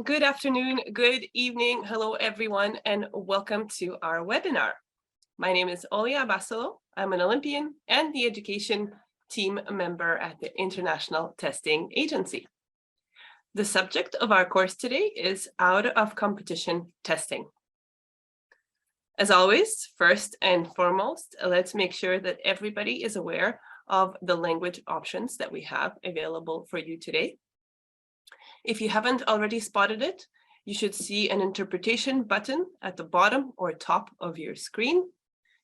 Good afternoon, good evening. Hello, everyone, and welcome to our webinar. My name is Olia Basolo. I'm an Olympian and the education team member at the International Testing Agency. The subject of our course today is out of competition testing. As always, first and foremost, let's make sure that everybody is aware of the language options that we have available for you today. If you haven't already spotted it, you should see an interpretation button at the bottom or top of your screen.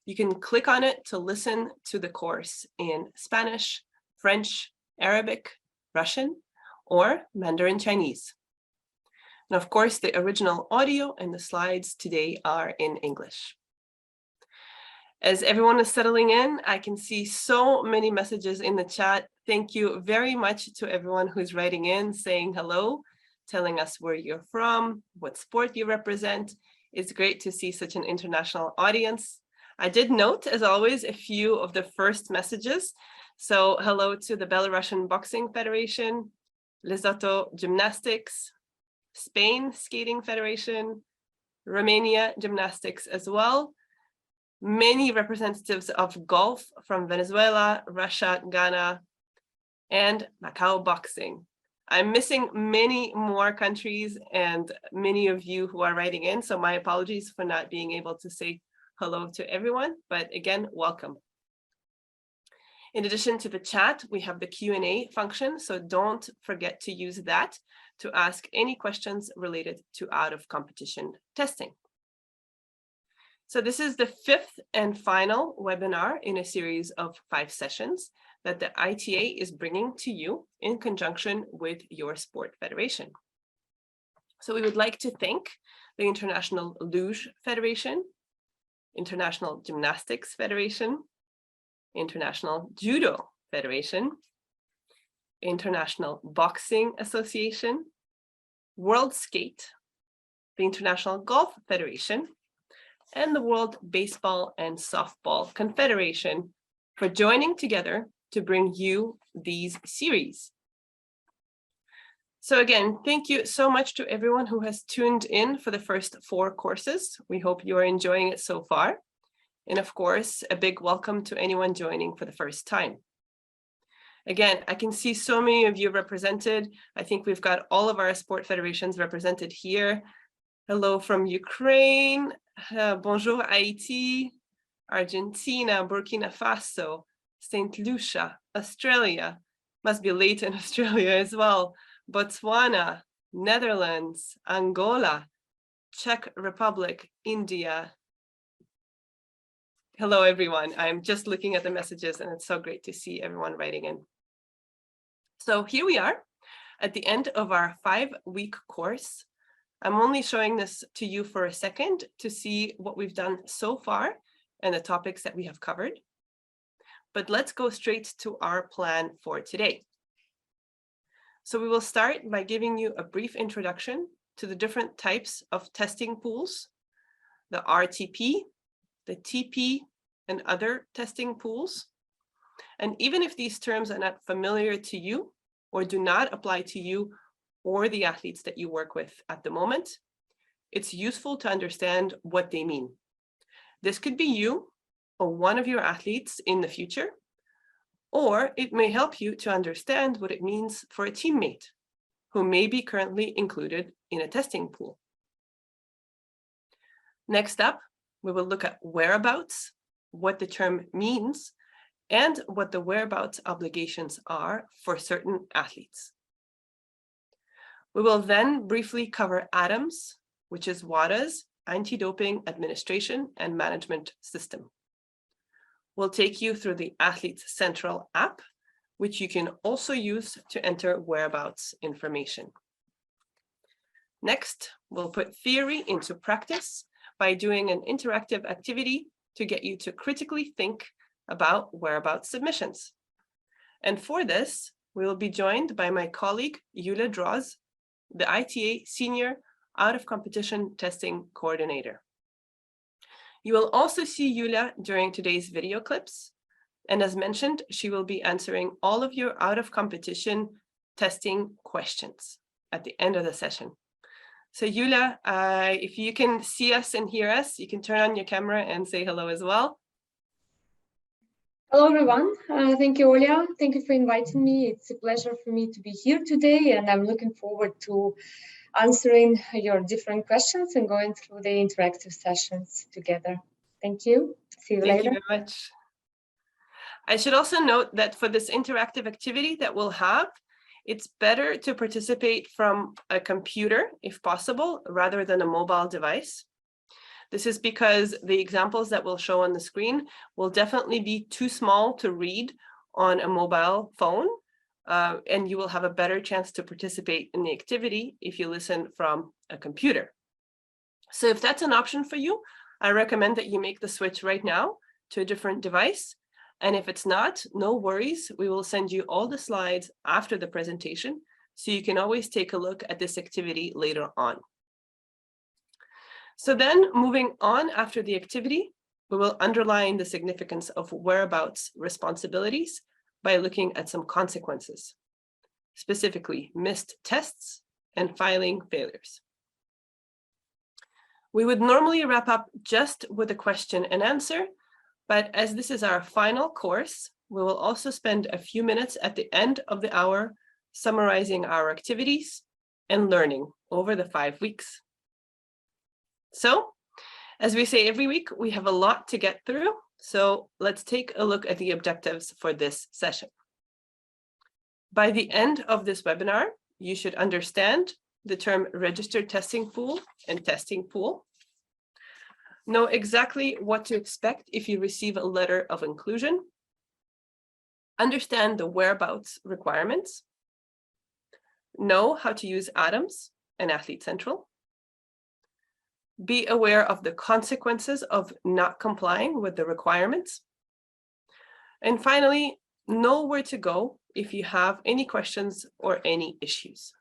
You can click on it to listen to the course in Spanish, French, Arabic, Russian, or Mandarin Chinese. And of course, the original audio and the slides today are in English. As everyone is settling in, I can see so many messages in the chat. Thank you very much to everyone who's writing in, saying hello, telling us where you're from, what sport you represent. It's great to see such an international audience. I did note, as always, a few of the first messages. So hello to the Belarusian Boxing Federation, Lesotho Gymnastics, Spain Skating Federation, Romania Gymnastics as well. Many representatives of golf from Venezuela, Russia, Ghana, and Macau Boxing. I'm missing many more countries and many of you who are writing in, so my apologies for not being able to say hello to everyone, but again, welcome. In addition to the chat, we have the Q&A function, so don't forget to use that to ask any questions related to out-of-competition testing. So this is the fifth and final webinar in a series of 5 sessions that the ITA is bringing to you in conjunction with your sport federation. So we would like to thank the International Luge Federation, International Gymnastics Federation, International Judo Federation, International Boxing Association, World Skate, the International Golf Federation, and the World Baseball and Softball Confederation for joining together to bring you these series. So again, thank you so much to everyone who has tuned in for the first 4 courses. We hope you are enjoying it so far. And of course, a big welcome to anyone joining for the first time. Again, I can see so many of you represented. I think we've got all of our sport federations represented here. Hello from Ukraine, bonjour Haiti, Argentina, Burkina Faso, St. Lucia, Australia, must be late in Australia as well, Botswana, Netherlands, Angola, Czech Republic, India. Hello everyone, I'm just looking at the messages and it's so great to see everyone writing in. So here we are at the end of our 5-week course. I'm only showing this to you for a second to see what we've done so far and the topics that we have covered. But let's go straight to our plan for today. So we will start by giving you a brief introduction to the different types of testing pools, the RTP, the TP, and other testing pools. And even if these terms are not familiar to you or do not apply to you or the athletes that you work with at the moment, it's useful to understand what they mean. This could be you or one of your athletes in the future, or it may help you to understand what it means for a teammate who may be currently included in a testing pool. Next up, we will look at whereabouts, what the term means, and what the whereabouts obligations are for certain athletes. We will then briefly cover ADAMS, which is WADA's anti-doping administration and management system. We'll take you through the Athletes Central app, which you can also use to enter whereabouts information. Next, we'll put theory into practice by doing an interactive activity to get you to critically think about whereabouts submissions. And for this, we will be joined by my colleague, Yulia Droz, the ITA Senior Out-of-Competition Testing Coordinator. You will also see Yulia during today's video clips. And as mentioned, she will be answering all of your out-of-competition testing questions at the end of the session. So Yulia, if you can see us and hear us, you can turn on your camera and say hello as well. Hello, everyone. Thank you, Olia. Thank you for inviting me. It's a pleasure for me to be here today, and I'm looking forward to answering your different questions and going through the interactive sessions together. Thank you. See you later. Thank you very much. I should also note that for this interactive activity that we'll have, it's better to participate from a computer, if possible, rather than a mobile device. This is because the examples that we'll show on the screen will definitely be too small to read on a mobile phone, and you will have a better chance to participate in the activity if you listen from a computer. So if that's an option for you, I recommend that you make the switch right now to a different device. And if it's not, no worries, we will send you all the slides after the presentation, so you can always take a look at this activity later on. So then moving on after the activity, we will underline the significance of whereabouts responsibilities by looking at some consequences, specifically missed tests and filing failures. We would normally wrap up just with a question and answer, but as this is our final course, we will also spend a few minutes at the end of the hour summarizing our activities and learning over the 5 weeks. So, as we say every week, we have a lot to get through, so let's take a look at the objectives for this session. By the end of this webinar, you should understand the term registered testing pool and testing pool, know exactly what to expect if you receive a letter of inclusion, understand the whereabouts requirements, know how to use Atoms and Athlete Central, be aware of the consequences of not complying with the requirements, and finally, know where to go if you have any questions or any issues.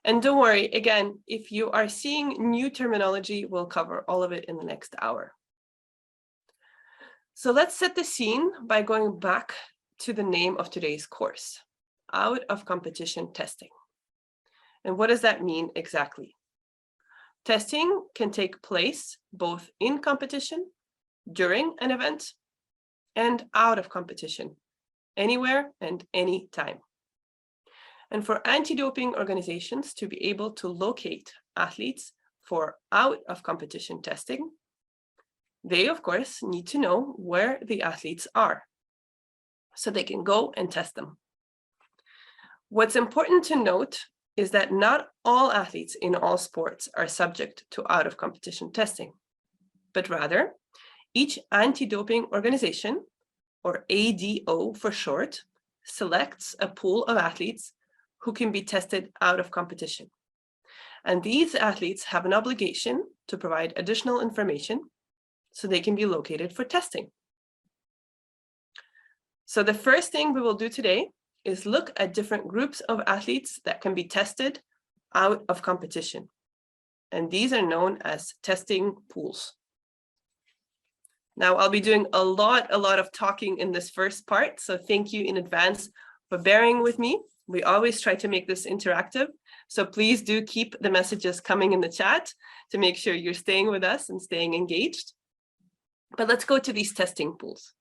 And don't worry, again, if you are seeing new terminology, we'll cover all of it in the next hour. So let's set the scene by going back to the name of today's course, Out of Competition Testing. And what does that mean exactly? Testing can take place both in competition, during an event, and out of competition, anywhere and any time. And for anti-doping organizations to be able to locate athletes for out of competition testing, they, of course, need to know where the athletes are so they can go and test them. What's important to note is that not all athletes in all sports are subject to out of competition testing, but rather each anti-doping organization, or ADO for short, selects a pool of athletes who can be tested out of competition. And these athletes have an obligation to provide additional information so they can be located for testing. So the first thing we will do today is look at different groups of athletes that can be tested out of competition. And these are known as testing pools. Now, I'll be doing a lot of talking in this first part, so thank you in advance for bearing with me. We always try to make this interactive, so please do keep the messages coming in the chat to make sure you're staying with us and staying engaged. But let's go to these testing pools.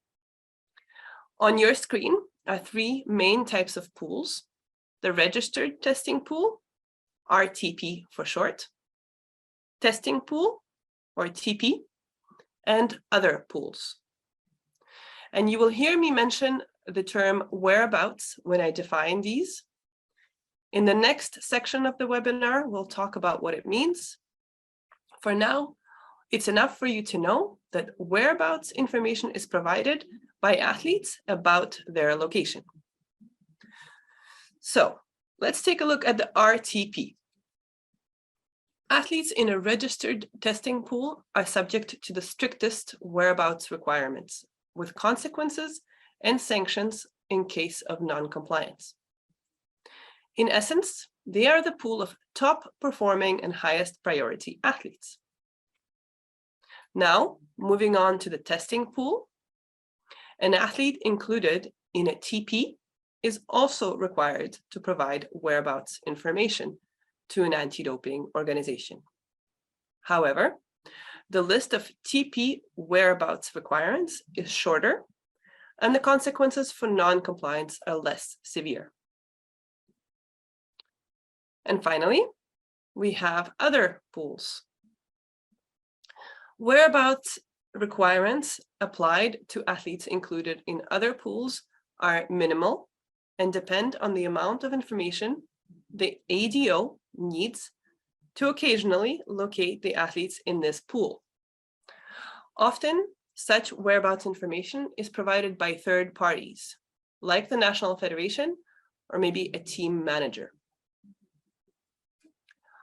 On your screen are 3 main types of pools: the registered testing pool, RTP for short, testing pool, or TP, and other pools. And you will hear me mention the term whereabouts when I define these. In the next section of the webinar, we'll talk about what it means. For now, it's enough for you to know that whereabouts information is provided by athletes about their location. So let's take a look at the RTP. Athletes in a registered testing pool are subject to the strictest whereabouts requirements, with consequences and sanctions in case of non-compliance. In essence, they are the pool of top performing and highest priority athletes. Now, moving on to the testing pool, an athlete included in a TP is also required to provide whereabouts information to an anti-doping organization. However, the list of TP whereabouts requirements is shorter, and the consequences for non-compliance are less severe. And finally, we have other pools. Whereabouts requirements applied to athletes included in other pools are minimal and depend on the amount of information the ADO needs to occasionally locate the athletes in this pool. Often, such whereabouts information is provided by third parties, like the National Federation or maybe a team manager.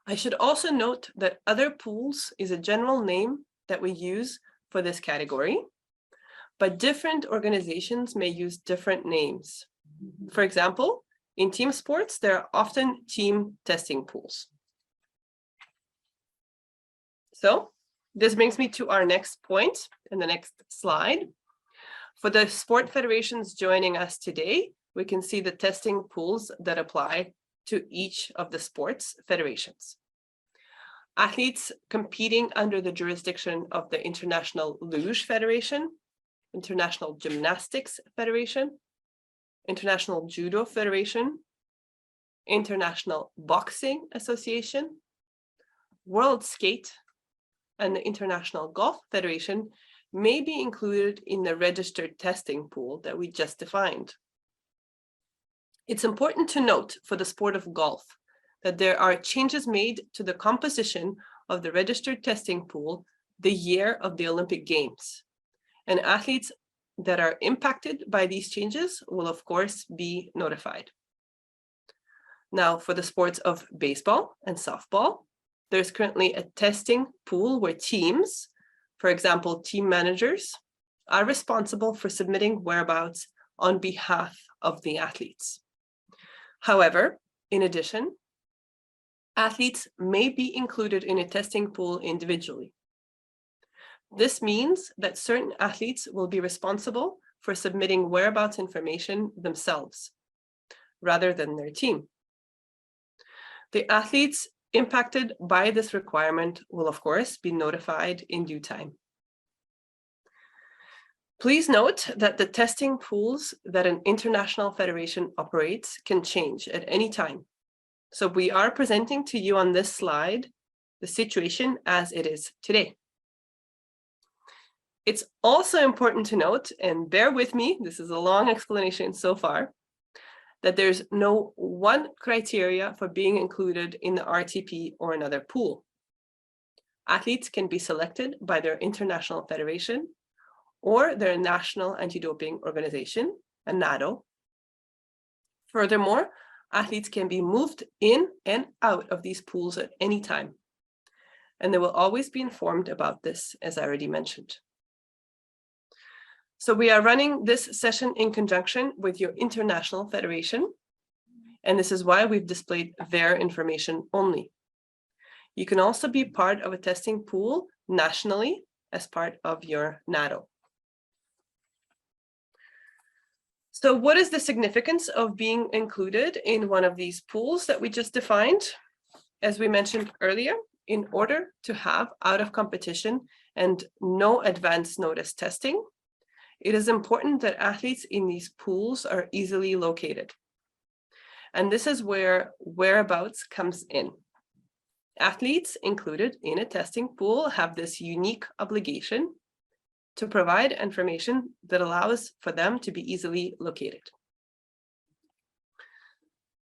I should also note that other pools is a general name that we use for this category, but different organizations may use different names. For example, in team sports, there are often team testing pools. So this brings me to our next point in the next slide. For the sport federations joining us today, we can see the testing pools that apply to each of the sports federations. Athletes competing under the jurisdiction of the International Luge Federation, International Gymnastics Federation, International Judo Federation, International Boxing Association, World Skate, and the International Golf Federation may be included in the registered testing pool that we just defined. It's important to note for the sport of golf that there are changes made to the composition of the registered testing pool the year of the Olympic Games. And athletes that are impacted by these changes will, of course, be notified. Now, for the sports of baseball and softball, there's currently a testing pool where teams, for example, team managers, are responsible for submitting whereabouts on behalf of the athletes. However, in addition, athletes may be included in a testing pool individually. This means that certain athletes will be responsible for submitting whereabouts information themselves, rather than their team. The athletes impacted by this requirement will, of course, be notified in due time. Please note that the testing pools that an international federation operates can change at any time. So we are presenting to you on this slide the situation as it is today. It's also important to note, and bear with me, this is a long explanation so far, that there's no one criteria for being included in the RTP or another pool. Athletes can be selected by their international federation or their national anti-doping organization, a NADO. Furthermore, athletes can be moved in and out of these pools at any time. And they will always be informed about this, as I already mentioned. So we are running this session in conjunction with your international federation. And this is why we've displayed their information only. You can also be part of a testing pool nationally as part of your NADO. So what is the significance of being included in one of these pools that we just defined? As we mentioned earlier, in order to have out of competition and no advance notice testing, it is important that athletes in these pools are easily located. And this is where whereabouts comes in. Athletes included in a testing pool have this unique obligation to provide information that allows for them to be easily located.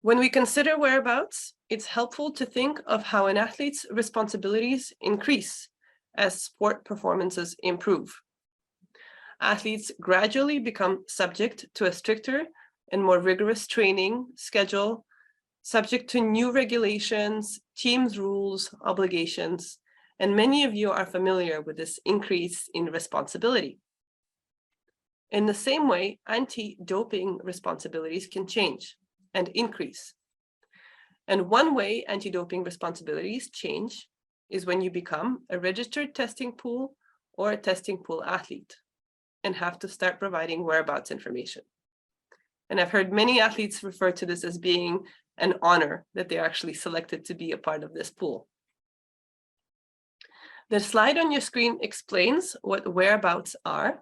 When we consider whereabouts, it's helpful to think of how an athlete's responsibilities increase as sport performances improve. Athletes gradually become subject to a stricter and more rigorous training schedule, subject to new regulations, teams' rules, obligations, and many of you are familiar with this increase in responsibility. In the same way, anti-doping responsibilities can change and increase. And one way anti-doping responsibilities change is when you become a registered testing pool or a testing pool athlete and have to start providing whereabouts information. And I've heard many athletes refer to this as being an honor that they're actually selected to be a part of this pool. The slide on your screen explains what whereabouts are,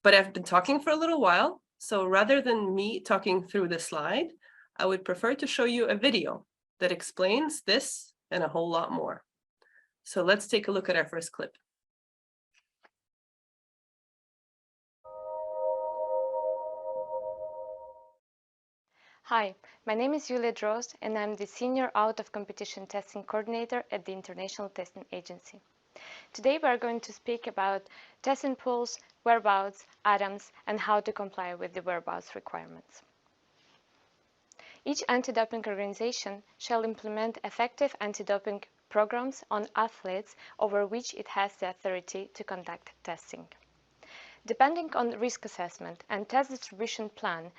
but I've been talking for a little while, so rather than me talking through the slide, I would prefer to show you a video that explains this and a whole lot more. So let's take a look at our first clip. Hi, my name is Julia Drost and I'm the Senior Out of Competition Testing Coordinator at the International Testing Agency. Today we are going to speak about testing pools, whereabouts, items, and how to comply with the whereabouts requirements. Each anti-doping organization shall implement effective anti-doping programs on athletes over which it has the authority to conduct testing. Depending on risk assessment and test distribution plan,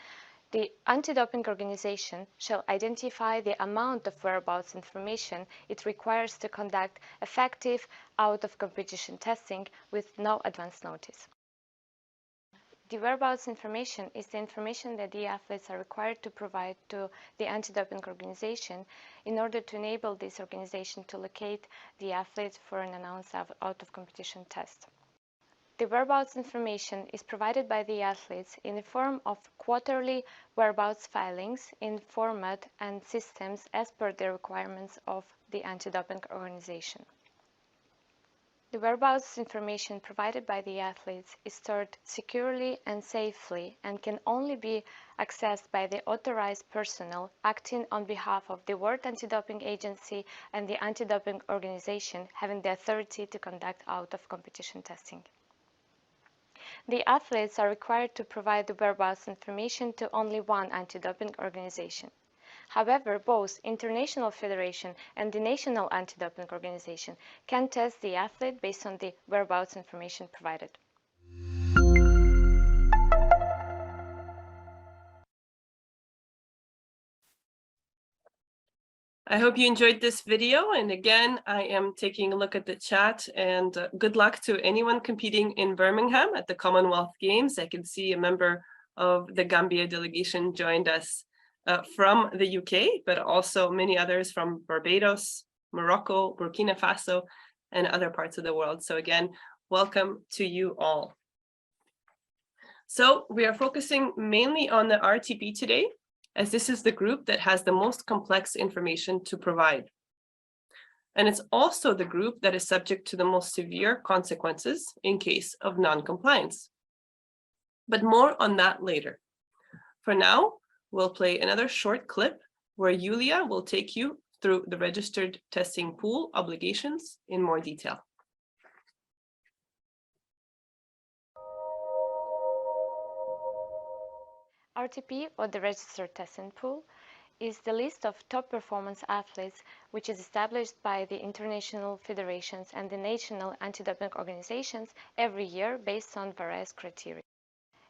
the anti-doping organization shall identify the amount of whereabouts information it requires to conduct effective out-of-competition testing with no advance notice. The whereabouts information is the information that the athletes are required to provide to the anti-doping organization in order to enable this organization to locate the athletes for an announced out-of-competition test. The whereabouts information is provided by the athletes in the form of quarterly whereabouts filings in format and systems as per the requirements of the anti-doping organization. The whereabouts information provided by the athletes is stored securely and safely and can only be accessed by the authorized personnel acting on behalf of the World Anti-Doping Agency and the anti-doping organization having the authority to conduct out-of-competition testing. The athletes are required to provide the whereabouts information to only one anti-doping organization. However, both International Federation and the National Anti-Doping Organization can test the athlete based on the whereabouts information provided. I hope you enjoyed this video. And again, I am taking a look at the chat, and good luck to anyone competing in Birmingham at the Commonwealth Games. I can see a member of the Gambia delegation joined us from the UK, but also many others from Barbados, Morocco, Burkina Faso, and other parts of the world. So again, welcome to you all. So we are focusing mainly on the RTP today, as this is the group that has the most complex information to provide. And it's also the group that is subject to the most severe consequences in case of non-compliance. But more on that later. For now, we'll play another short clip where Julia will take you through the registered testing pool obligations in more detail. RTP, or the Registered Testing Pool, is the list of top performance athletes which is established by the international federations and the national anti-doping organizations every year based on various criteria.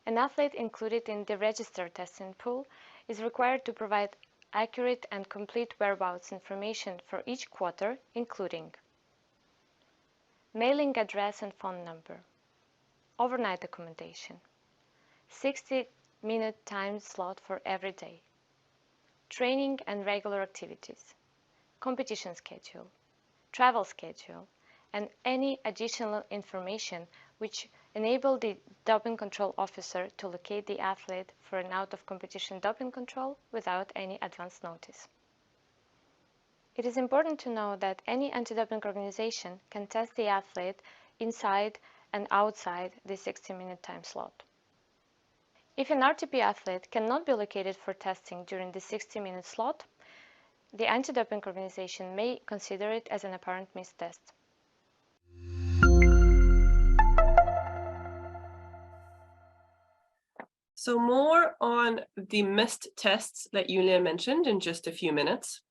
An athlete included in the Registered Testing Pool is required to provide accurate and complete whereabouts information for each quarter, including mailing address and phone number, overnight accommodation, 60-minute time slot for every day, training and regular activities, competition schedule, travel schedule, and any additional information which enable the doping control officer to locate the athlete for an out-of-competition doping control without any advance notice. It is important to know that any anti-doping organization can test the athlete inside and outside the 60-minute time slot. If an RTP athlete cannot be located for testing during the 60-minute slot, the anti-doping organization may consider it as an apparent missed test. So more on the missed tests that Julia mentioned in just a few minutes.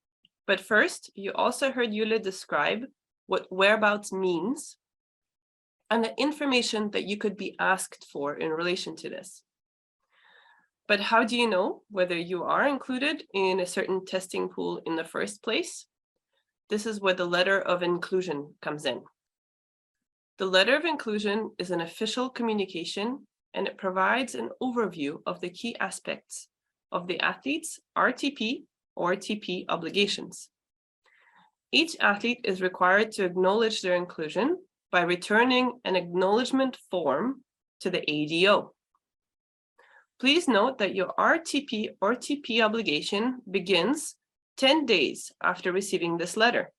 But first, you also heard Julia describe what whereabouts means and the information that you could be asked for in relation to this. But how do you know whether you are included in a certain testing pool in the first place? This is where the letter of inclusion comes in. The letter of inclusion is an official communication, and it provides an overview of the key aspects of the athlete's RTP or TP obligations. Each athlete is required to acknowledge their inclusion by returning an acknowledgement form to the ADO. Please note that your RTP or TP obligation begins 10 days after receiving this letter,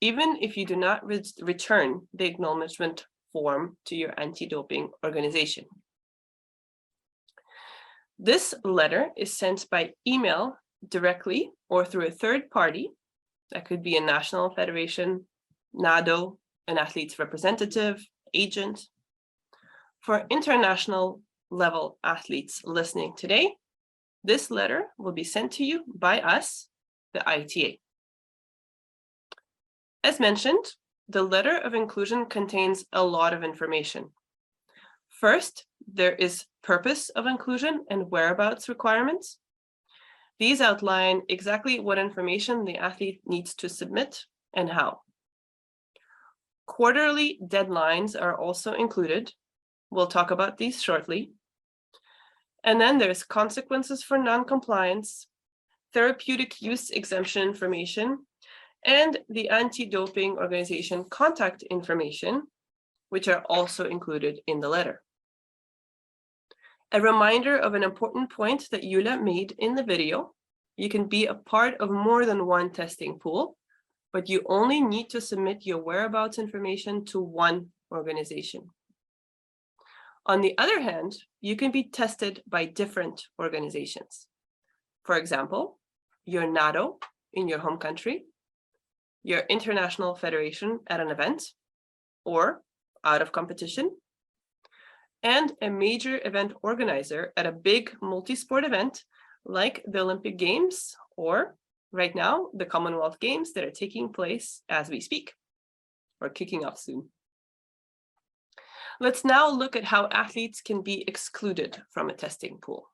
even if you do not return the acknowledgement form to your anti-doping organization. This letter is sent by email directly or through a third party. That could be a national federation, NADO, an athlete's representative, agent. For international level athletes listening today, this letter will be sent to you by us, the ITA. As mentioned, the letter of inclusion contains a lot of information. First, there is purpose of inclusion and whereabouts requirements. These outline exactly what information the athlete needs to submit and how. Quarterly deadlines are also included. We'll talk about these shortly. And then there's consequences for non-compliance, therapeutic use exemption information, and the anti-doping organization contact information, which are also included in the letter. A reminder of an important point that Yulia made in the video: you can be a part of more than one testing pool, but you only need to submit your whereabouts information to one organization. On the other hand, you can be tested by different organizations. For example, your NADO in your home country, your international federation at an event or out of competition, and a major event organizer at a big multi-sport event like the Olympic Games, or right now, the Commonwealth Games that are taking place as we speak, or kicking off soon. Let's now look at how athletes can be excluded from a testing pool.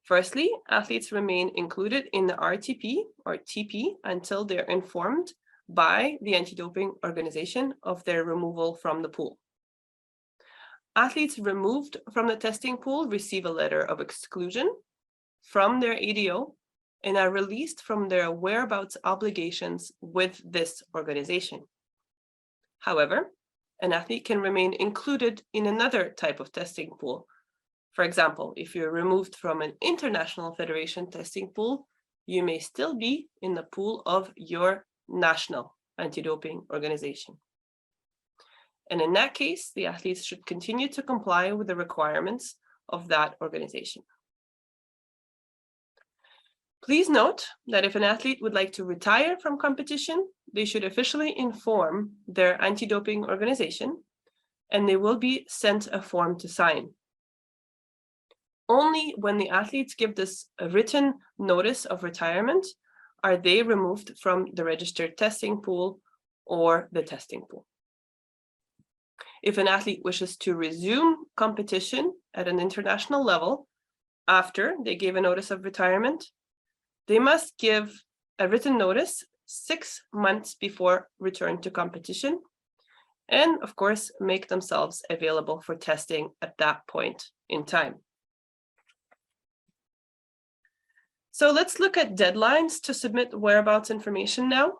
Firstly, athletes remain included in the RTP or TP until they're informed by the anti-doping organization of their removal from the pool. Athletes removed from the testing pool receive a letter of exclusion from their ADO and are released from their whereabouts obligations with this organization. However, an athlete can remain included in another type of testing pool. For example, if you're removed from an international federation testing pool, you may still be in the pool of your national anti-doping organization. And in that case, the athletes should continue to comply with the requirements of that organization. Please note that if an athlete would like to retire from competition, they should officially inform their anti-doping organization, and they will be sent a form to sign. Only when the athletes give this written notice of retirement are they removed from the registered testing pool or the testing pool. If an athlete wishes to resume competition at an international level after they gave a notice of retirement, they must give a written notice 6 months before return to competition, and of course, make themselves available for testing at that point in time. So let's look at deadlines to submit whereabouts information now.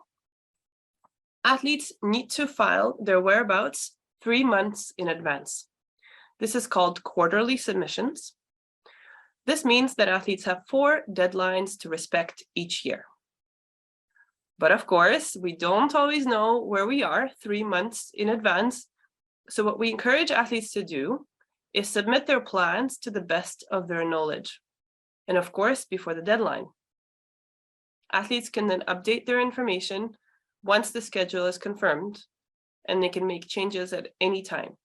Athletes need to file their whereabouts 3 months in advance. This is called quarterly submissions. This means that athletes have 4 deadlines to respect each year. But of course, we don't always know where we are 3 months in advance. So what we encourage athletes to do is submit their plans to the best of their knowledge. And of course, before the deadline. Athletes can then update their information once the schedule is confirmed, and they can make changes at any time.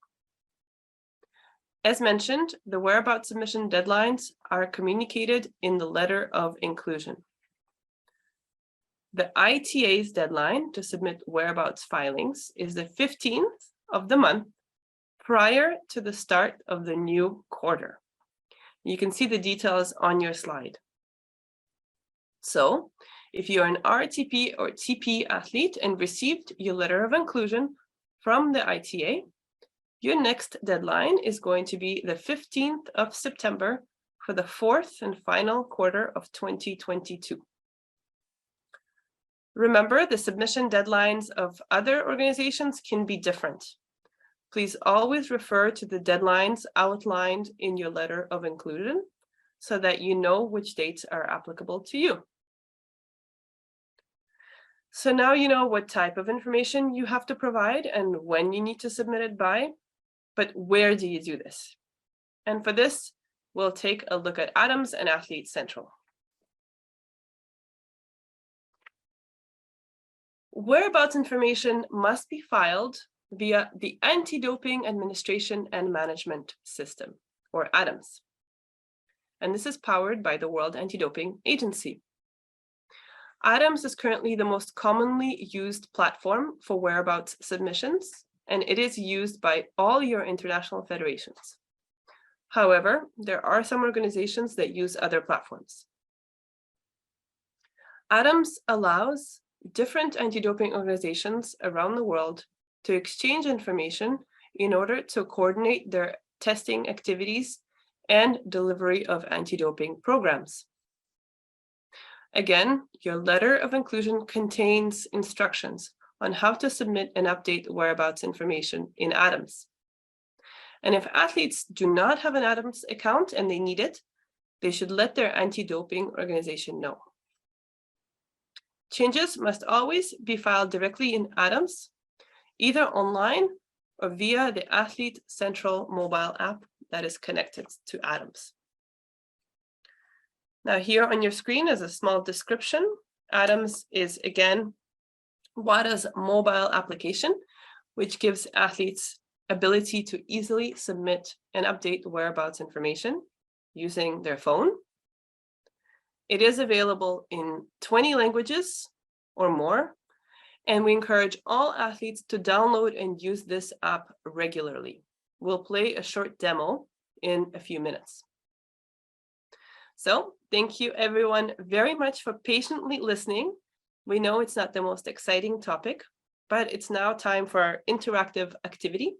As mentioned, the whereabouts submission deadlines are communicated in the letter of inclusion. The ITA's deadline to submit whereabouts filings is the 15th of the month prior to the start of the new quarter. You can see the details on your slide. So, if you're an RTP or TP athlete and received your letter of inclusion from the ITA, your next deadline is going to be the 15th of September for the 4th and final quarter of 2022. Remember, the submission deadlines of other organizations can be different. Please always refer to the deadlines outlined in your letter of inclusion so that you know which dates are applicable to you. So now you know what type of information you have to provide and when you need to submit it by, but where do you do this? And for this, we'll take a look at ADAMS and Athlete Central. Whereabouts information must be filed via the Anti-Doping Administration and Management System, or ADAMS. And this is powered by the World Anti-Doping Agency. ADAMS is currently the most commonly used platform for whereabouts submissions, and it is used by all your international federations. However, there are some organizations that use other platforms. ADAMS allows different anti-doping organizations around the world to exchange information in order to coordinate their testing activities and delivery of anti-doping programs. Again, your letter of inclusion contains instructions on how to submit and update whereabouts information in ADAMS. And if athletes do not have an ADAMS account and they need it, they should let their anti-doping organization know. Changes must always be filed directly in ADAMS, either online or via the Athlete Central mobile app that is connected to ADAMS. Now here on your screen is a small description. ADAMS is, again, WADA's mobile application, which gives athletes ability to easily submit and update whereabouts information using their phone. It is available in 20 languages or more, and we encourage all athletes to download and use this app regularly. We'll play a short demo in a few minutes. So thank you everyone very much for patiently listening. We know it's not the most exciting topic, but it's now time for our interactive activity.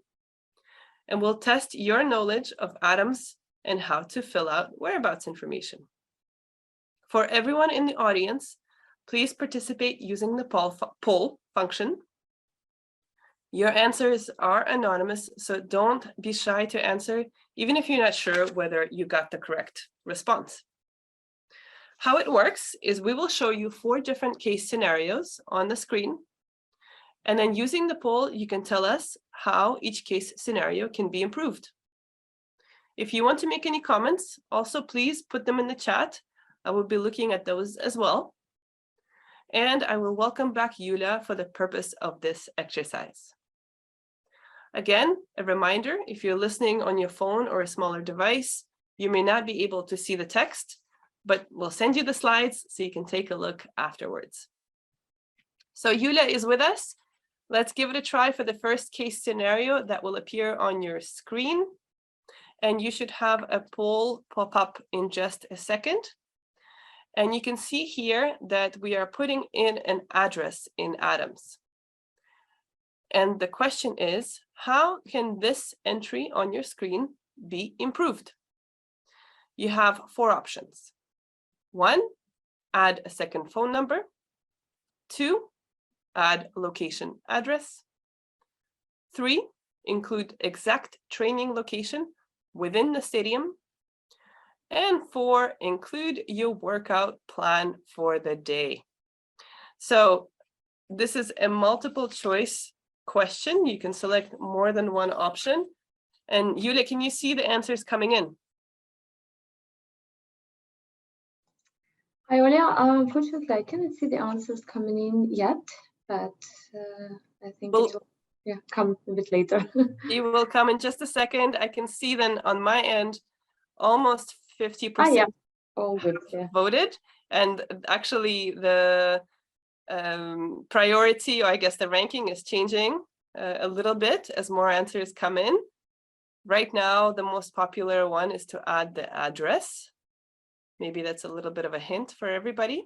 And we'll test your knowledge of ADAMS and how to fill out whereabouts information. For everyone in the audience, please participate using the poll function. Your answers are anonymous, so don't be shy to answer, even if you're not sure whether you got the correct response. How it works is we will show you 4 different case scenarios on the screen. And then using the poll, you can tell us how each case scenario can be improved. If you want to make any comments, also please put them in the chat. I will be looking at those as well. And I will welcome back Yulia for the purpose of this exercise. Again, a reminder, if you're listening on your phone or a smaller device, you may not be able to see the text, but we'll send you the slides so you can take a look afterwards. So Yulia is with us. Let's give it a try for the first case scenario that will appear on your screen. And you should have a poll pop up in just a second. And you can see here that we are putting in an address in ADAMS. And the question is, how can this entry on your screen be improved? You have 4 options. 1, add a second phone number. 2, add location address. 3, include exact training location within the stadium. And 4, include your workout plan for the day. So this is a multiple choice question. You can select more than one option. And Yulia, can you see the answers coming in? Hi, Olia. Unfortunately, I cannot see the answers coming in yet, but I think it will come a bit later. It will come in just a second. I can see then on my end, almost 50% all good, voted. And actually the priority, or I guess the ranking, is changing a little bit as more answers come in. Right now, the most popular one is to add the address. Maybe that's a little bit of a hint for everybody.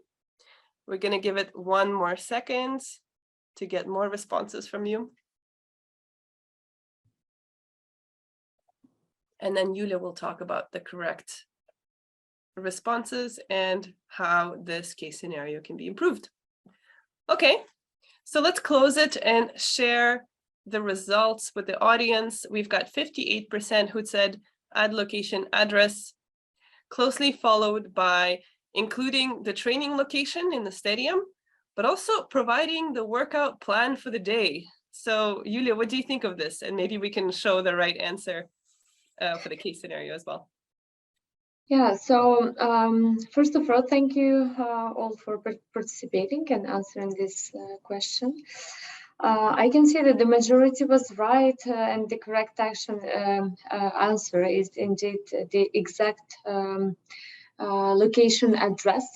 We're going to give it 1 more second to get more responses from you. And then Yulia will talk about the correct responses and how this case scenario can be improved. Okay, so let's close it and share the results with the audience. We've got 58% who said add location address, closely followed by including the training location in the stadium, but also providing the workout plan for the day. So Julia, what do you think of this? And maybe we can show the right answer for the case scenario as well. Yeah, so first of all, thank you all for participating and answering this question. I can see that the majority was right, and the correct action answer is indeed the exact location address,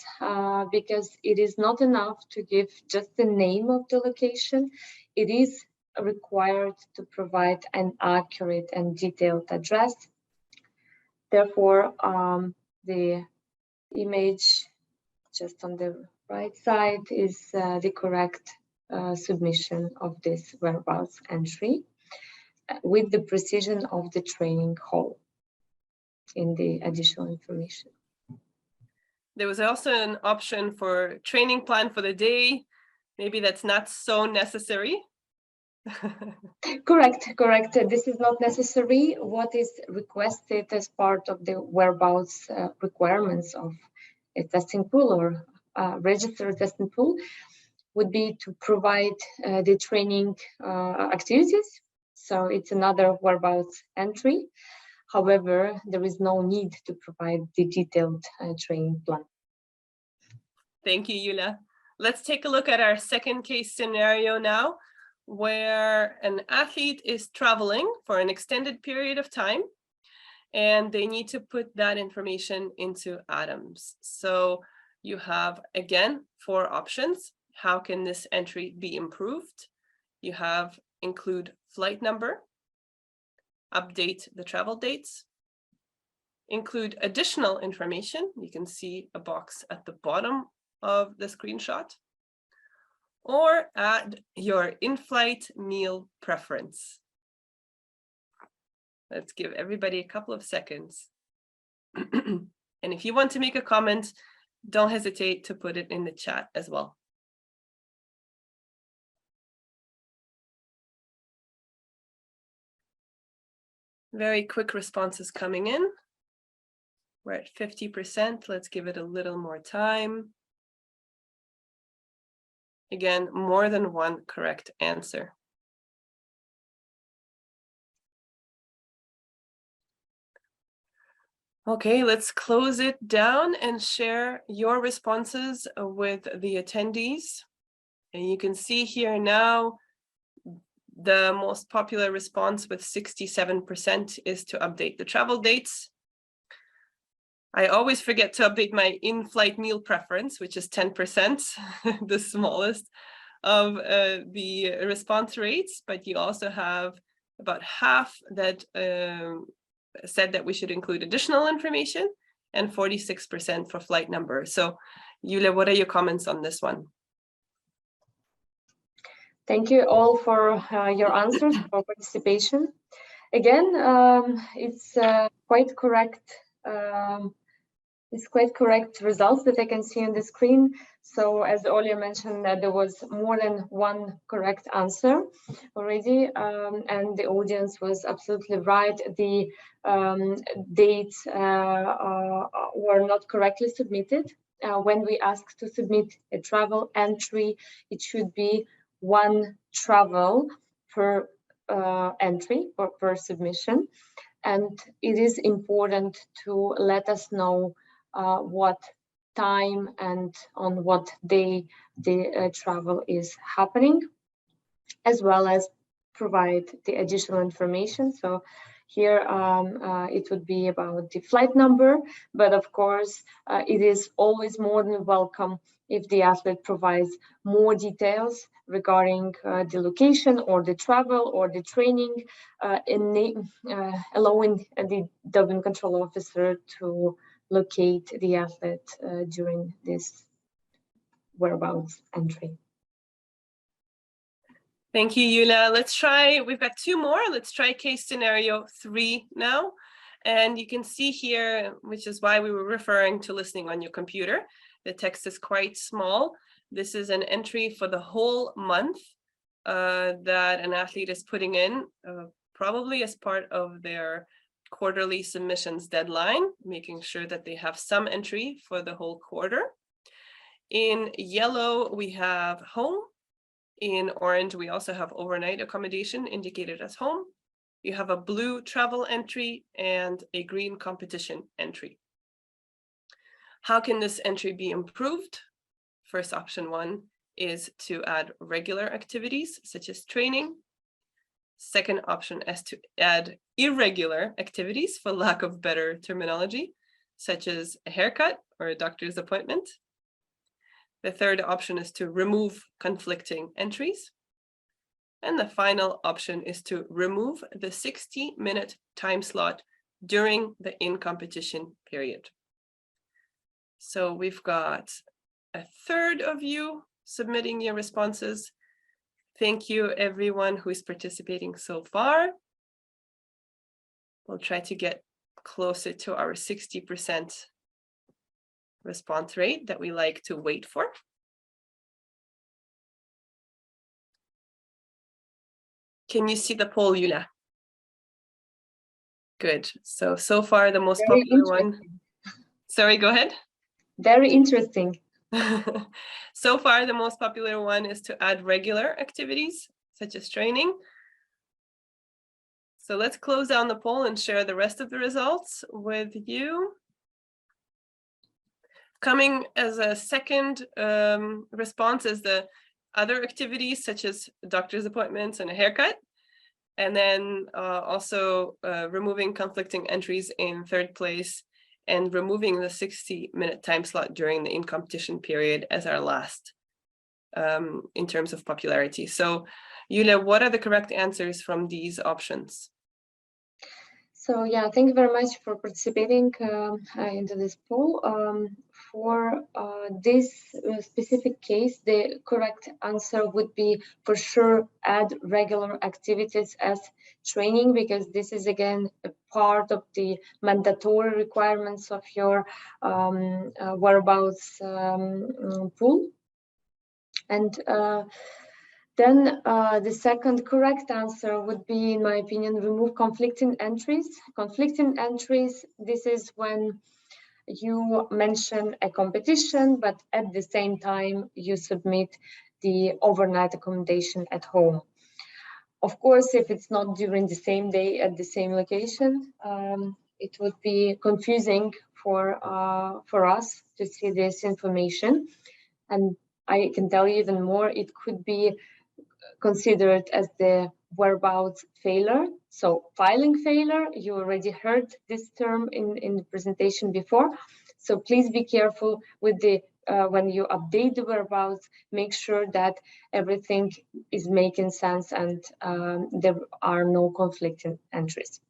because it is not enough to give just the name of the location. It is required to provide an accurate and detailed address. Therefore, the image just on the right side is the correct submission of this whereabouts entry with the precision of the training hall in the additional information. There was also an option for training plan for the day. Maybe that's not so necessary. Correct. This is not necessary. What is requested as part of the whereabouts requirements of a testing pool or registered testing pool would be to provide the training activities. So it's another whereabouts entry. However, there is no need to provide the detailed training plan. Thank you, Julia. Let's take a look at our second case scenario now, where an athlete is traveling for an extended period of time and they need to put that information into Atoms. So you have, again, 4 options. How can this entry be improved? You have include flight number, update the travel dates, include additional information. You can see a box at the bottom of the screenshot, or add your in-flight meal preference. Let's give everybody a couple of seconds. And if you want to make a comment, don't hesitate to put it in the chat as well. Very quick responses coming in. We're at 50%. Let's give it a little more time. Again, more than one correct answer. Okay, let's close it down and share your responses with the attendees. And you can see here now, the most popular response with 67% is to update the travel dates. I always forget to update my in-flight meal preference, which is 10%, the smallest of the response rates, but you also have about half that said that we should include additional information, and 46% for flight number. So Julia, what are your comments on this one? Thank you all for your answers, for participation. Again, it's quite correct. It's quite correct results that I can see on the screen. So as Olia mentioned, that there was more than one correct answer already, and the audience was absolutely right. The dates were not correctly submitted. When we ask to submit a travel entry, it should be one travel per entry or per submission. And it is important to let us know what time and on what day the travel is happening, as well as provide the additional information. So here it would be about the flight number, but of course it is always more than welcome if the athlete provides more details regarding the location or the travel or the training, allowing the doping control officer to locate the athlete during this whereabouts entry. Thank you, Julia. Let's try, we've got 2 more. Let's try case scenario 3 now. And you can see here, which is why we were referring to listening on your computer. The text is quite small. This is an entry for the whole month that an athlete is putting in, probably as part of their quarterly submissions deadline, making sure that they have some entry for the whole quarter. In yellow, we have home. In orange, we also have overnight accommodation indicated as home. You have a blue travel entry and a green competition entry. How can this entry be improved? First, option 1 is to add regular activities such as training. Second option is to add irregular activities, for lack of better terminology, such as a haircut or a doctor's appointment. The third option is to remove conflicting entries. And the final option is to remove the 60-minute time slot during the in-competition period. So we've got a third of you submitting your responses. Thank you, everyone who is participating so far. We'll try to get closer to our 60% response rate that we like to wait for. Can you see the poll, Yula? Good. So far the most popular one. Sorry, go ahead. Very interesting. So far, the most popular one is to add regular activities, such as training. So let's close down the poll and share the rest of the results with you. Coming as a second response is the other activities, such as doctor's appointments and a haircut. And then also removing conflicting entries in third place, and removing the 60-minute time slot during the in-competition period as our last in terms of popularity. So, Yulia, what are the correct answers from these options? So yeah, thank you very much for participating into this poll. For this specific case, the correct answer would be for sure add regular activities as training, because this is again a part of the mandatory requirements of your whereabouts pool. And then the second correct answer would be, in my opinion, remove conflicting entries. Conflicting entries, this is when you mention a competition, but at the same time you submit the overnight accommodation at home. Of course, if it's not during the same day at the same location, it would be confusing for us to see this information. And I can tell you even more, it could be considered as the whereabouts failure. So filing failure, you already heard this term in the presentation before. So please be careful with the when you update the whereabouts, make sure that everything is making sense and there are no conflicting entries.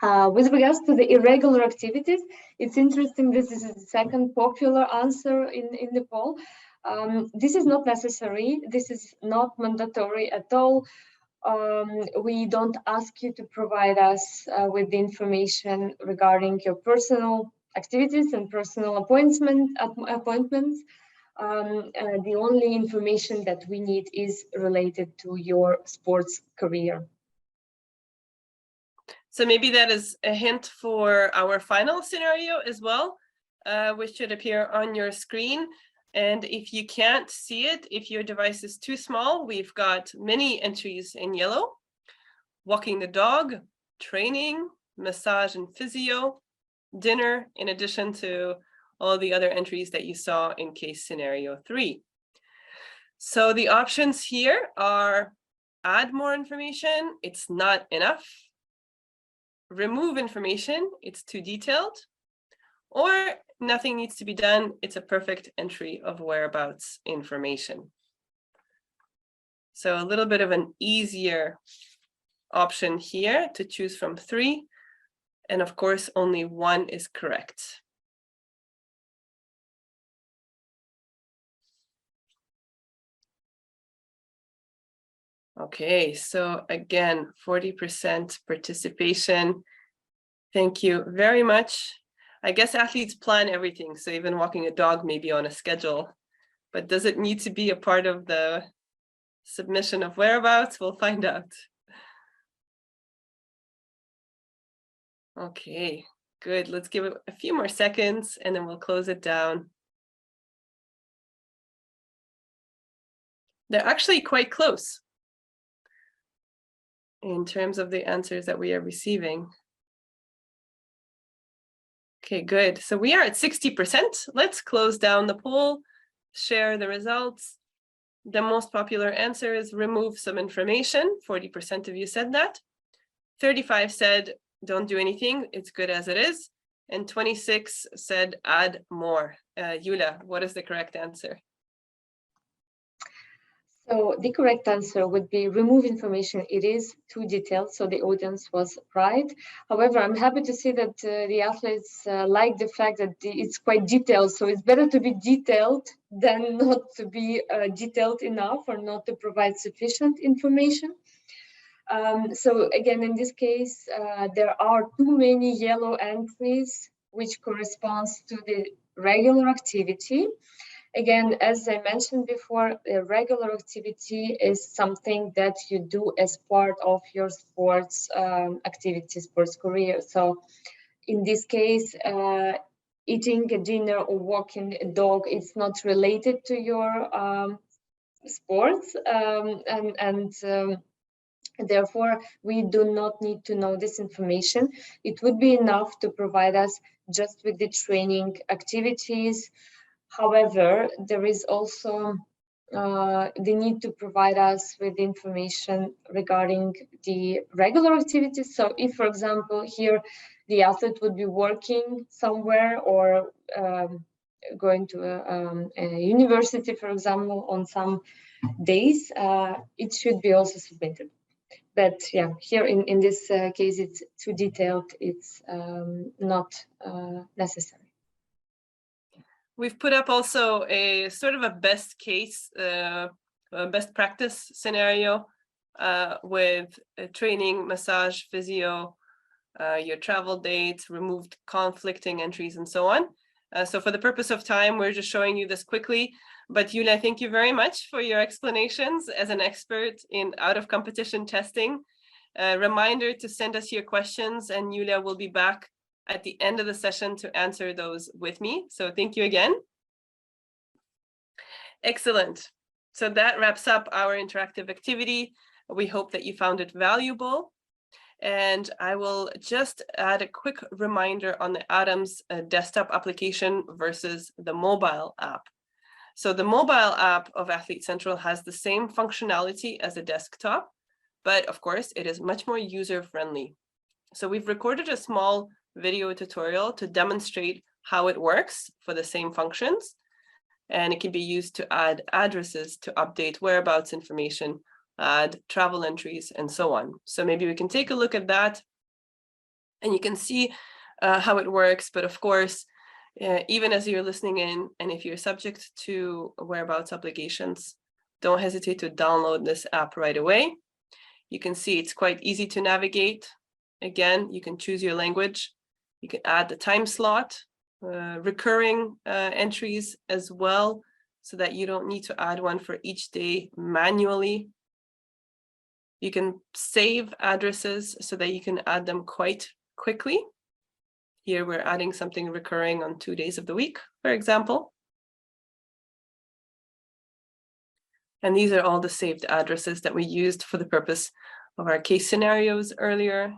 With regards to the irregular activities, it's interesting, this is the second popular answer in the poll. This is not necessary, this is not mandatory at all. We don't ask you to provide us with the information regarding your personal activities and personal appointments. The only information that we need is related to your sports career. So maybe that is a hint for our final scenario as well, which should appear on your screen. And if you can't see it, if your device is too small, we've got many entries in yellow: walking the dog, training, massage and physio, dinner, in addition to all the other entries that you saw in case scenario 3. So the options here are add more information, it's not enough; remove information, it's too detailed; or nothing needs to be done, it's a perfect entry of whereabouts information. So a little bit of an easier option here to choose from 3. And of course, only 1 is correct. Okay, so again, 40% participation. Thank you very much. I guess athletes plan everything, so even walking a dog may be on a schedule but does it need to be a part of the submission of whereabouts? We'll find out. Okay, good. Let's give it a few more seconds and then we'll close it down. They're actually quite close in terms of the answers that we are receiving. Okay, good. So we are at 60%. Let's close down the poll, share the results. The most popular answer is remove some information. 40% of you said that. 35 said, don't do anything, it's good as it is. And 26 said, add more. Yulia, what is the correct answer? So the correct answer would be remove information. It is too detailed, so the audience was right. However, I'm happy to see that the athletes like the fact that it's quite detailed. So it's better to be detailed than not to be detailed enough or not to provide sufficient information. So again, in this case, there are too many yellow entries, which corresponds to the regular activity. Again, as I mentioned before, a regular activity is something that you do as part of your sports activity, sports career. So in this case, eating a dinner or walking a dog, it's not related to your sports. Therefore, we do not need to know this information. It would be enough to provide us just with the training activities. However, there is also the need to provide us with information regarding the regular activities. So if, for example, here the athlete would be working somewhere or going to a university, for example, on some days, it should be also submitted. But yeah, here in this case, it's too detailed. It's not necessary. We've put up also a sort of a best case, best practice scenario with training, massage, physio, your travel dates, removed conflicting entries, and so on. So for the purpose of time, we're just showing you this quickly. But Yulia, thank you very much for your explanations as an expert in out-of-competition testing. Reminder to send us your questions, and Yulia will be back at the end of the session to answer those with me. So thank you again. Excellent. So that wraps up our interactive activity. We hope that you found it valuable. And I will just add a quick reminder on the Atoms desktop application versus the mobile app. So the mobile app of Athlete Central has the same functionality as a desktop, but of course it is much more user-friendly. So we've recorded a small video tutorial to demonstrate how it works for the same functions, and it can be used to add addresses, to update whereabouts information, add travel entries, and so on. So maybe we can take a look at that, and you can see how it works. But of course, even as you're listening in, and if you're subject to whereabouts obligations, don't hesitate to download this app right away. You can see it's quite easy to navigate. Again, you can choose your language. You can add the time slot, recurring entries as well, so that you don't need to add one for each day manually. You can save addresses so that you can add them quite quickly. Here we're adding something recurring on 2 days of the week, for example. And these are all the saved addresses that we used for the purpose of our case scenarios earlier.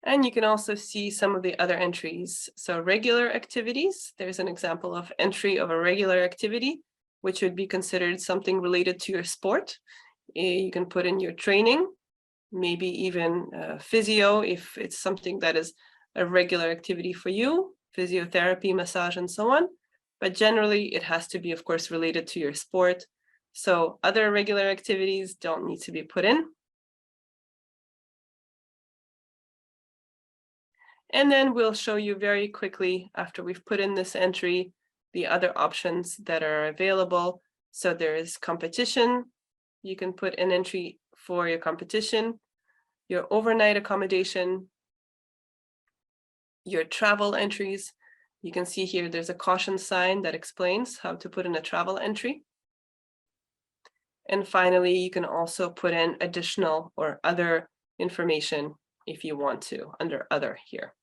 And you can also see some of the other entries. So regular activities, there's an example of entry of a regular activity, which would be considered something related to your sport. You can put in your training, maybe even physio, if it's something that is a regular activity for you, physiotherapy, massage, and so on. But generally, it has to be, of course, related to your sport. So other regular activities don't need to be put in. And then we'll show you very quickly, after we've put in this entry, the other options that are available. So there is competition. You can put an entry for your competition, your overnight accommodation, your travel entries, You can see here there's a caution sign that explains how to put in a travel entry. And finally, you can also put in additional or other information if you want to under other here.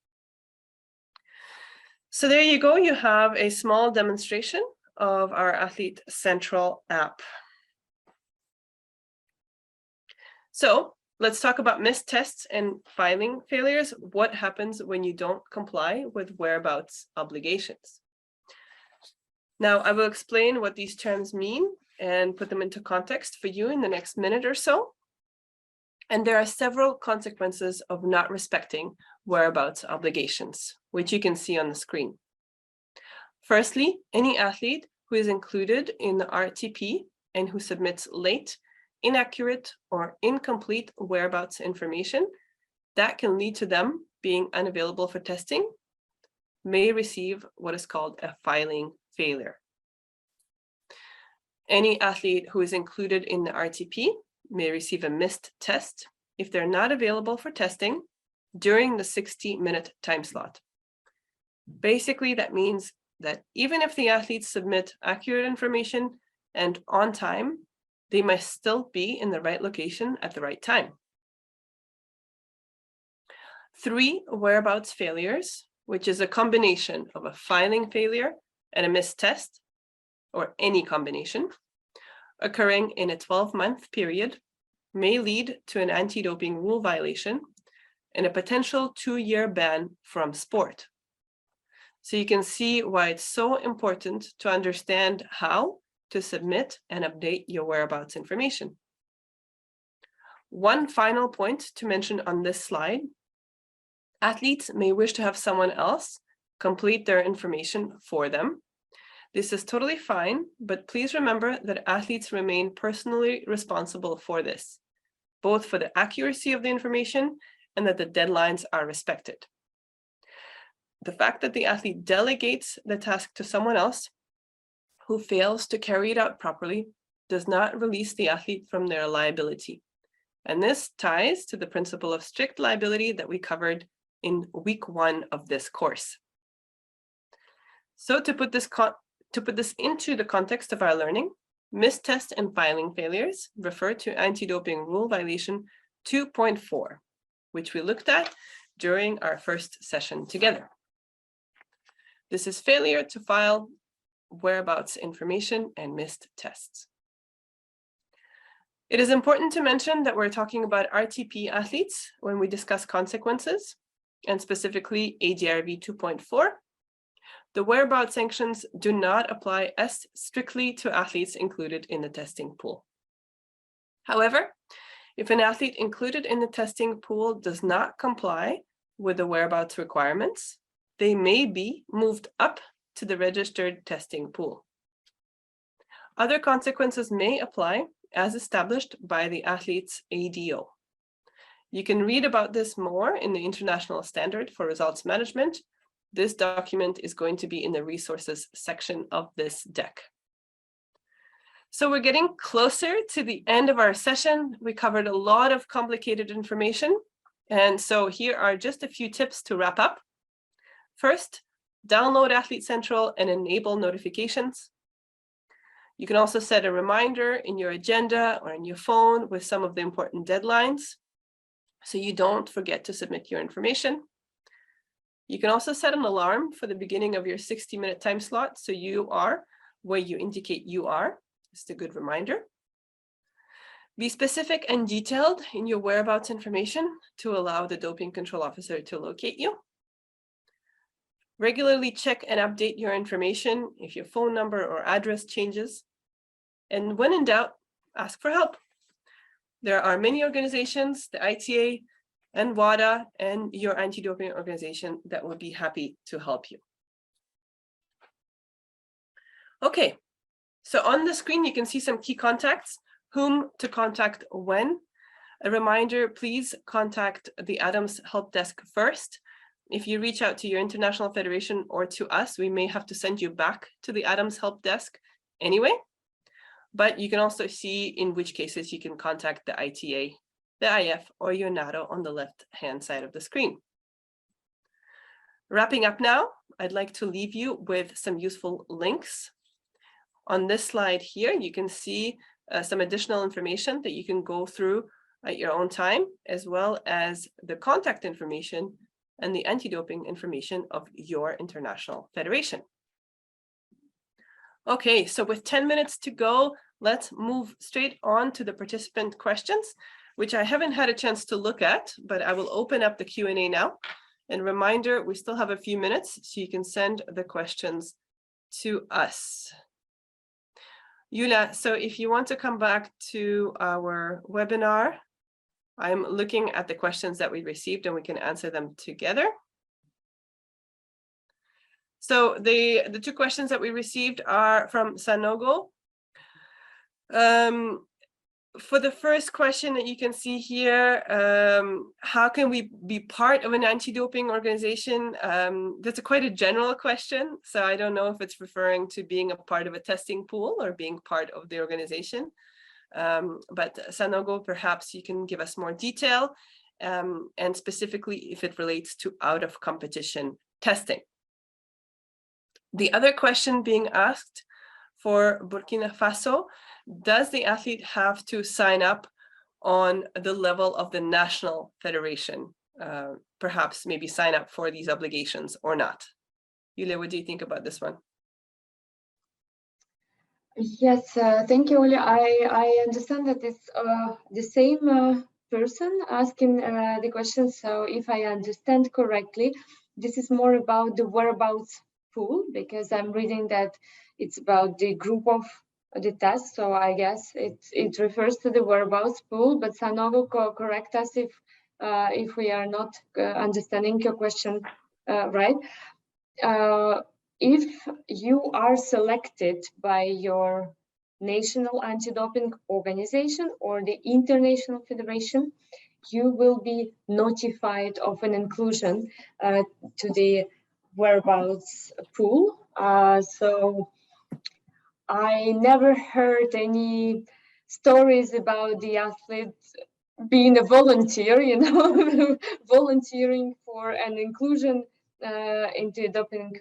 So there you go. You have a small demonstration of our Athlete Central app. So let's talk about missed tests and filing failures. What happens when you don't comply with whereabouts obligations? Now, I will explain what these terms mean and put them into context for you in the next minute or so. And there are several consequences of not respecting whereabouts obligations, which you can see on the screen. Firstly, any athlete who is included in the RTP and who submits late, inaccurate, or incomplete whereabouts information that can lead to them being unavailable for testing may receive what is called a filing failure. Any athlete who is included in the RTP may receive a missed test if they're not available for testing during the 60-minute time slot. Basically, that means that even if the athletes submit accurate information and on time, they must still be in the right location at the right time. 3 whereabouts failures, which is a combination of a filing failure and a missed test, or any combination, occurring in a 12-month period, may lead to an anti-doping rule violation and a potential 2-year ban from sport. So you can see why it's so important to understand how to submit and update your whereabouts information. One final point to mention on this slide: athletes may wish to have someone else complete their information for them. This is totally fine, but please remember that athletes remain personally responsible for this, both for the accuracy of the information and that the deadlines are respected. The fact that the athlete delegates the task to someone else who fails to carry it out properly does not release the athlete from their liability. And this ties to the principle of strict liability that we covered in week 1 of this course. So to put this into the context of our learning, missed test and filing failures refer to anti-doping rule violation 2.4, which we looked at during our first session together. This is failure to file whereabouts information and missed tests. It is important to mention that we're talking about RTP athletes when we discuss consequences, and specifically ADRV 2.4. The whereabouts sanctions do not apply as strictly to athletes included in the testing pool. However, if an athlete included in the testing pool does not comply with the whereabouts requirements, they may be moved up to the registered testing pool. Other consequences may apply as established by the athlete's ADO. You can read about this more in the International Standard for Results Management. This document is going to be in the resources section of this deck. So we're getting closer to the end of our session. We covered a lot of complicated information. And so here are just a few tips to wrap up. First, download Athlete Central and enable notifications. You can also set a reminder in your agenda or in your phone with some of the important deadlines, so you don't forget to submit your information. You can also set an alarm for the beginning of your 60-minute time slot, so you are where you indicate you are. Just a good reminder. Be specific and detailed in your whereabouts information to allow the doping control officer to locate you. Regularly check and update your information if your phone number or address changes. And when in doubt, ask for help. There are many organizations, the ITA and WADA and your anti-doping organization, that will be happy to help you. Okay, so on the screen, you can see some key contacts, whom to contact when. A reminder, please contact the ADAMS help desk first. If you reach out to your international federation or to us, we may have to send you back to the ADAMS help desk anyway. But you can also see in which cases you can contact the ITA, the IF, or your NATO on the left-hand side of the screen. Wrapping up now, I'd like to leave you with some useful links. On this slide here, you can see some additional information that you can go through at your own time, as well as the contact information and the anti-doping information of your international federation. Okay, so with 10 minutes to go, let's move straight on to the participant questions, which I haven't had a chance to look at, but I will open up the Q&A now. And reminder, we still have a few minutes, so you can send the questions to us. Yulia, so if you want to come back to our webinar, I'm looking at the questions that we received and we can answer them together. So the two questions that we received are from Sanogo. For the first question that you can see here, how can we be part of an anti-doping organization? That's quite a general question. So I don't know if it's referring to being a part of a testing pool or being part of the organization. But Sanogo, perhaps you can give us more detail and specifically if it relates to out of competition testing. The other question being asked for Burkina Faso, does the athlete have to sign up on the level of the national federation? Perhaps maybe sign up for these obligations or not? Yulia, what do you think about this one? Yes, thank you, Olia. I understand that it's the same person asking the question. So if I understand correctly, this is more about the whereabouts pool, because I'm reading that it's about the group of the test. So I guess it refers to the whereabouts pool, but Sanogo, correct us if we are not understanding your question right. If you are selected by your national anti-doping organization or the international federation, you will be notified of an inclusion to the whereabouts pool. So I never heard any stories about the athlete being a volunteer, you know, volunteering for an inclusion into doping,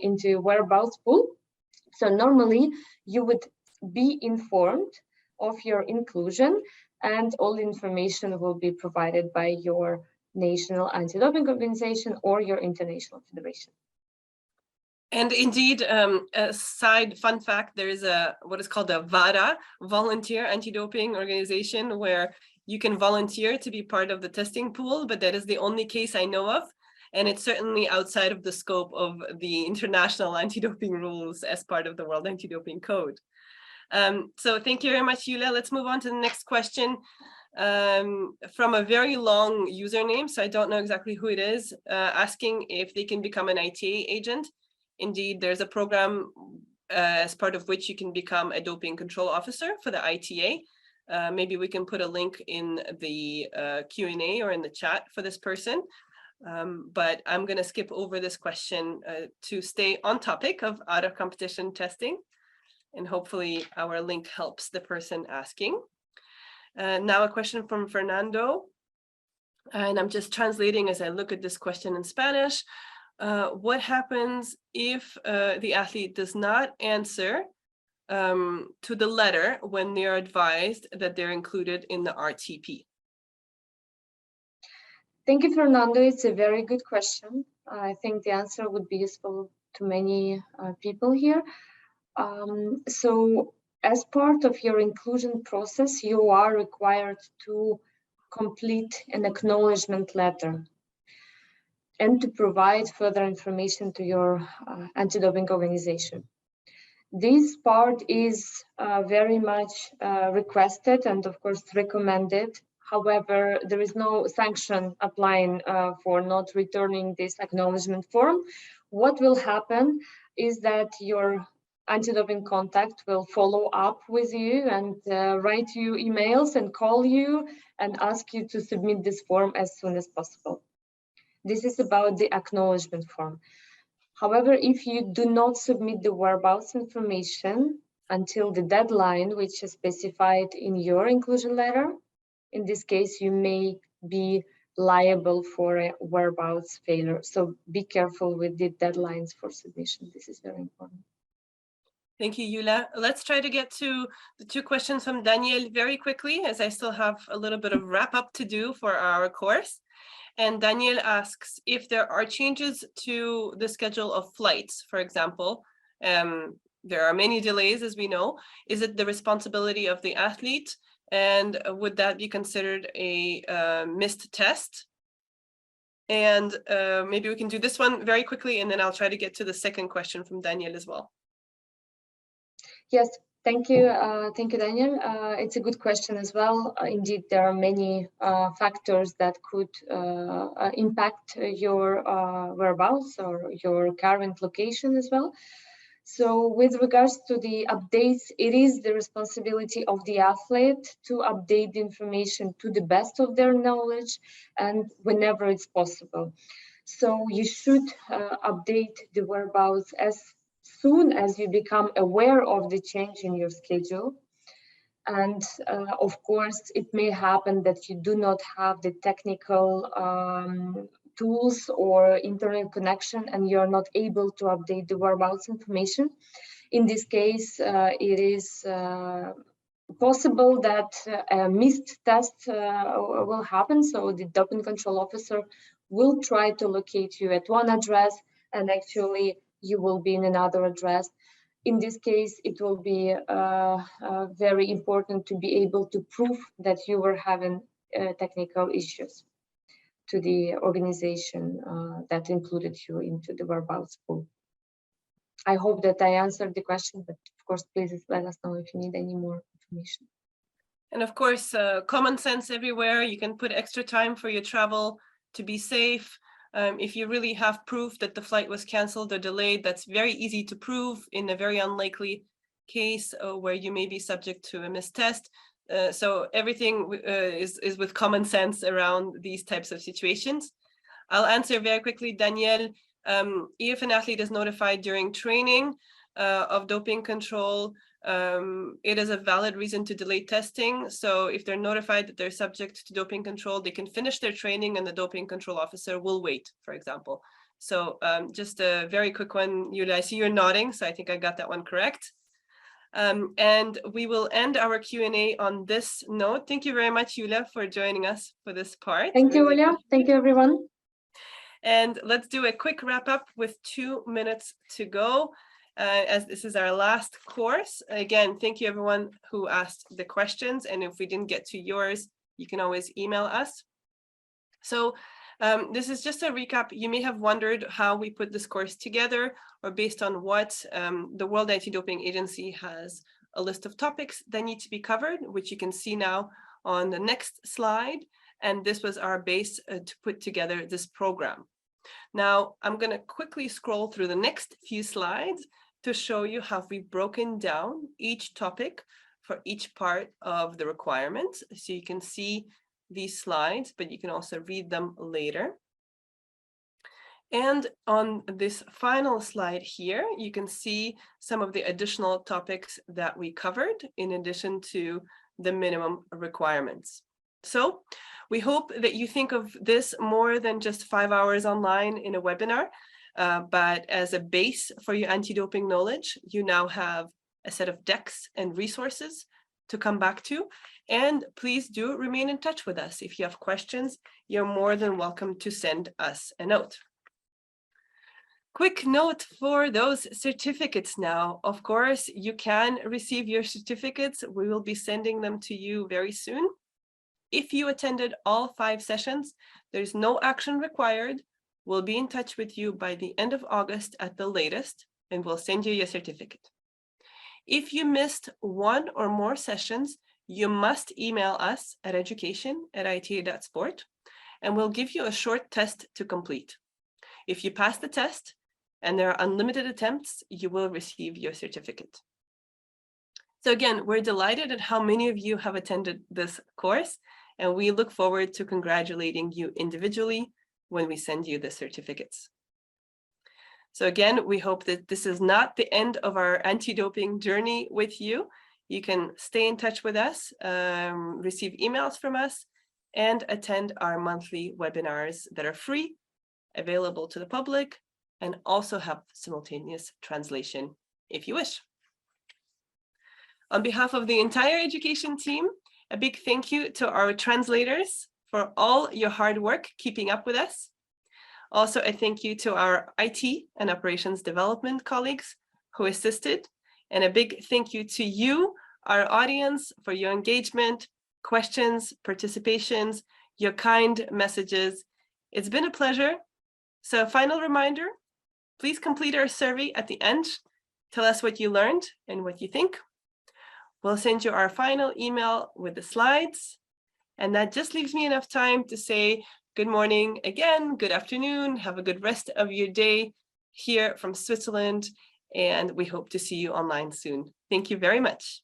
into whereabouts pool. So normally you would be informed of your inclusion and all information will be provided by your national anti-doping organization or your international federation. And indeed, a side fun fact, there is what is called a VADA, Volunteer Anti-Doping Organization, where you can volunteer to be part of the testing pool, but that is the only case I know of. And it's certainly outside of the scope of the international anti-doping rules as part of the World Anti-Doping Code. So thank you very much, Yulia. Let's move on to the next question from a very long username. So I don't know exactly who it is, asking if they can become an ITA agent. Indeed, there's a program as part of which you can become a doping control officer for the ITA. Maybe we can put a link in the Q&A or in the chat for this person. But I'm going to skip over this question to stay on topic of out of competition testing. And hopefully our link helps the person asking. Now a question from Fernando. And I'm just translating as I look at this question in Spanish. What happens if the athlete does not answer to the letter when they are advised that they're included in the RTP? Thank you, Fernando. It's a very good question. I think the answer would be useful to many people here. So as part of your inclusion process, you are required to complete an acknowledgement letter and to provide further information to your anti-doping organization. This part is very much requested and of course recommended. However, there is no sanction applying for not returning this acknowledgement form. What will happen is that your anti-doping contact will follow up with you and write you emails and call you and ask you to submit this form as soon as possible. This is about the acknowledgement form. However, if you do not submit the whereabouts information until the deadline, which is specified in your inclusion letter, in this case, you may be liable for a whereabouts failure. So be careful with the deadlines for submission. This is very important. Thank you, Yulia. Let's try to get to the 2 questions from Daniel very quickly, as I still have a little bit of wrap up to do for our course. And Daniel asks if there are changes to the schedule of flights, for example. There are many delays, as we know. Is it the responsibility of the athlete? And would that be considered a missed test? And maybe we can do this one very quickly, and then I'll try to get to the second question from Daniel as well. Yes, thank you. Thank you, Daniel. It's a good question as well. Indeed, there are many factors that could impact your whereabouts or your current location as well. So with regards to the updates, it is the responsibility of the athlete to update the information to the best of their knowledge and whenever it's possible. So you should update the whereabouts as soon as you become aware of the change in your schedule. And of course, it may happen that you do not have the technical tools or internet connection and you're not able to update the whereabouts information. In this case, it is possible that a missed test will happen. So the doping control officer will try to locate you at one address and actually you will be in another address. In this case, it will be very important to be able to prove that you were having technical issues to the organization that included you into the whereabouts pool. I hope that I answered the question, but of course, please let us know if you need any more information. And of course, common sense everywhere. You can put extra time for your travel to be safe. If you really have proof that the flight was canceled or delayed, that's very easy to prove in a very unlikely case where you may be subject to a missed test. So everything is with common sense around these types of situations. I'll answer very quickly, Danielle. If an athlete is notified during training of doping control, it is a valid reason to delay testing. So if they're notified that they're subject to doping control, they can finish their training and the doping control officer will wait, for example. So just a very quick one, Yulia, I see you're nodding, so I think I got that one correct. And we will end our Q&A on this note. Thank you very much, Yulia, for joining us for this part. Thank you, Yulia. Thank you, everyone. And let's do a quick wrap up with 2 minutes to go. As this is our last course. Again, thank you everyone who asked the questions. And if we didn't get to yours, you can always email us. So this is just a recap. You may have wondered how we put this course together or based on what the World Anti-Doping Agency has a list of topics that need to be covered, which you can see now on the next slide. And this was our base to put together this program. Now, I'm going to quickly scroll through the next few slides to show you how we've broken down each topic for each part of the requirements. So you can see these slides, but you can also read them later. And on this final slide here, you can see some of the additional topics that we covered in addition to the minimum requirements. So we hope that you think of this more than just 5 hours online in a webinar, but as a base for your anti-doping knowledge. You now have a set of decks and resources to come back to. And please do remain in touch with us. If you have questions, you're more than welcome to send us a note. Quick note for those certificates now. Of course, you can receive your certificates. We will be sending them to you very soon. If you attended all 5 sessions, there's no action required. We'll be in touch with you by the end of August at the latest, and we'll send you your certificate. If you missed 1 or more sessions, you must email us at education@ita.sport, and we'll give you a short test to complete. If you pass the test, and there are unlimited attempts, you will receive your certificate. So again, we're delighted at how many of you have attended this course, and we look forward to congratulating you individually when we send you the certificates. So again, we hope that this is not the end of our anti-doping journey with you. You can stay in touch with us, receive emails from us, and attend our monthly webinars that are free, available to the public, and also have simultaneous translation if you wish. On behalf of the entire education team, a big thank you to our translators for all your hard work keeping up with us. Also, a thank you to our IT and operations development colleagues who assisted, and a big thank you to you, our audience, for your engagement, questions, participations, your kind messages. It's been a pleasure. So, final reminder, please complete our survey at the end. Tell us what you learned and what you think. We'll send you our final email with the slides. And that just leaves me enough time to say good morning again, good afternoon, have a good rest of your day here from Switzerland, and we hope to see you online soon. Thank you very much.